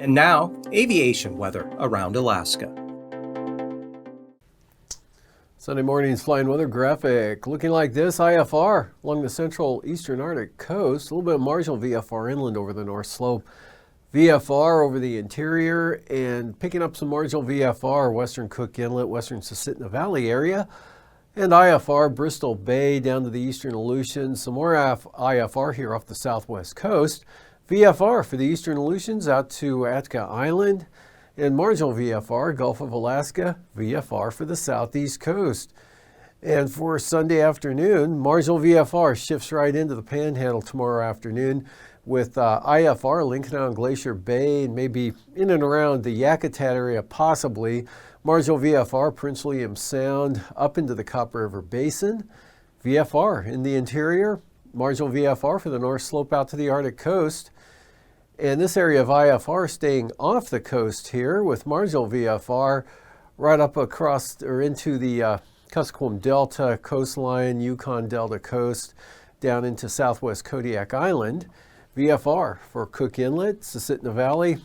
And now, aviation weather around Alaska. Sunday morning's flying weather graphic looking like this. IFR along the central eastern Arctic coast, a little bit of marginal VFR inland over the north slope. VFR over the interior and picking up some marginal VFR, western Cook Inlet, western Susitna Valley area. And IFR, Bristol Bay down to the eastern Aleutians. Some more IFR here off the southwest coast. VFR for the eastern Aleutians out to Atka Island. And marginal VFR, Gulf of Alaska, VFR for the southeast coast. And for Sunday afternoon, marginal VFR shifts right into the Panhandle tomorrow afternoon with IFR, Lincoln Island, Glacier Bay, and maybe in and around the Yakutat area possibly. Marginal VFR, Prince William Sound, up into the Copper River Basin. VFR in the interior, marginal VFR for the north slope out to the Arctic coast. And this area of IFR staying off the coast here with marginal VFR right up across or into the Kuskokwim Delta coastline, Yukon Delta coast, down into southwest Kodiak Island. VFR for Cook Inlet, Susitna Valley,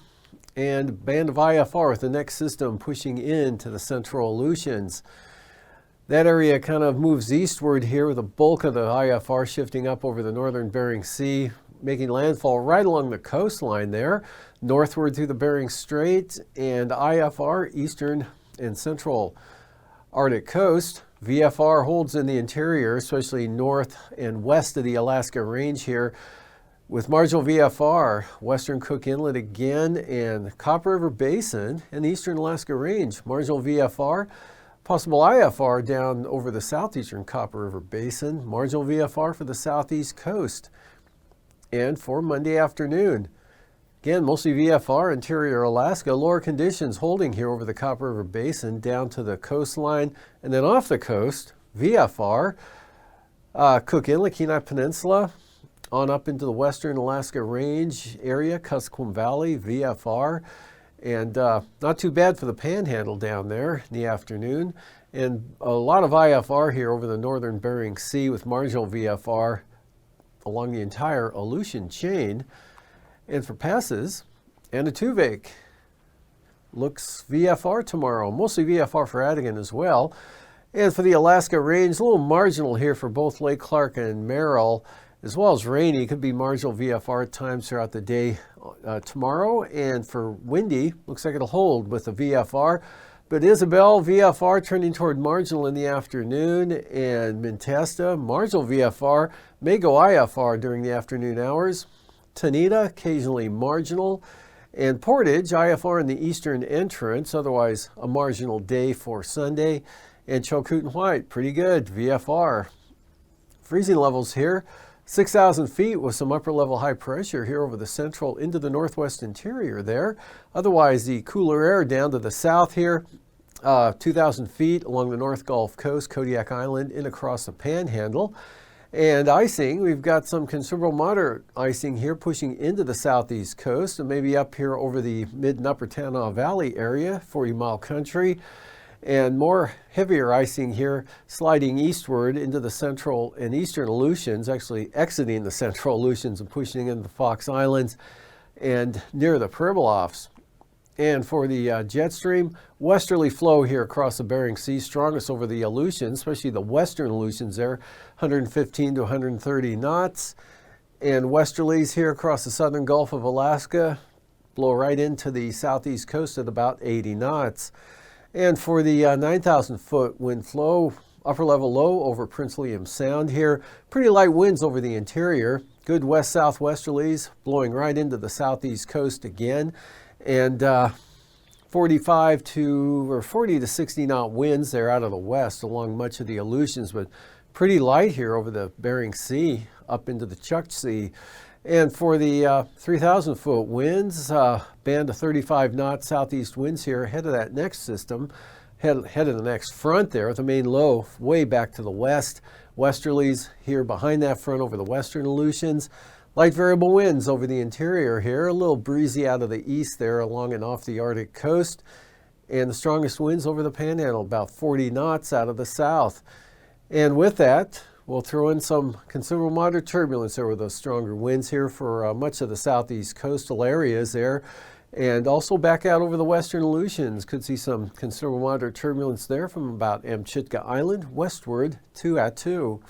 and band of IFR with the next system pushing into the central Aleutians. That area kind of moves eastward here with the bulk of the IFR shifting up over the northern Bering Sea, making landfall right along the coastline there, northward through the Bering Strait, and IFR eastern and central Arctic coast. VFR holds in the interior, especially north and west of the Alaska Range here, with marginal VFR, western Cook Inlet again, and Copper River Basin and the eastern Alaska Range. Marginal VFR, possible IFR down over the southeastern Copper River Basin. Marginal VFR for the southeast coast. And for Monday afternoon, again, mostly VFR, interior Alaska, lower conditions holding here over the Copper River Basin down to the coastline, and then off the coast, VFR, Cook Inlet, Kenai Peninsula, on up into the western Alaska Range area, Kuskokwim Valley, VFR, and not too bad for the Panhandle down there in the afternoon. And a lot of IFR here over the northern Bering Sea with marginal VFR along the entire Aleutian chain. And for passes, Anaktuvuk looks VFR tomorrow, mostly VFR for Adigan as well. And for the Alaska Range, a little marginal here for both Lake Clark and Merrill, as well as rainy. Could be marginal VFR at times throughout the day tomorrow. And for windy, looks like it'll hold with the VFR. But Isabel, VFR turning toward marginal in the afternoon, and Mintesta, marginal VFR, may go IFR during the afternoon hours. Tanita, occasionally marginal. And Portage, IFR in the eastern entrance, otherwise a marginal day for Sunday. And Chilkoot and White, pretty good, VFR. Freezing levels here, 6,000 feet with some upper level high pressure here over the central into the northwest interior there. Otherwise, the cooler air down to the south here, 2,000 feet along the North Gulf Coast, Kodiak Island, in across the Panhandle. And icing, we've got some considerable moderate icing here pushing into the southeast coast and maybe up here over the mid and upper Tanana Valley area, 40-mile country. And more heavier icing here sliding eastward into the central and eastern Aleutians, actually exiting the central Aleutians and pushing into the Fox Islands and near the Pribilofs. And for the jet stream, westerly flow here across the Bering Sea, strongest over the Aleutians, especially the western Aleutians there, 115 to 130 knots. And westerlies here across the southern Gulf of Alaska blow right into the southeast coast at about 80 knots. And for the 9,000 foot wind flow, upper level low over Prince William Sound here, pretty light winds over the interior, good west-southwesterlies blowing right into the southeast coast again, and 40 to 60 knot winds there out of the west along much of the Aleutians, but pretty light here over the Bering Sea up into the Chukchi Sea. And for the 3,000 foot winds, band of 35 knot southeast winds here ahead of that next system, head of the next front there with the main low way back to the west. Westerlies here behind that front over the western Aleutians. Light variable winds over the interior here, a little breezy out of the east there along and off the Arctic coast. And the strongest winds over the Panhandle, about 40 knots out of the south. And with that, we'll throw in some considerable moderate turbulence there with those stronger winds here for much of the southeast coastal areas there. And also back out over the western Aleutians, could see some considerable moderate turbulence there from about Amchitka Island westward to Attu.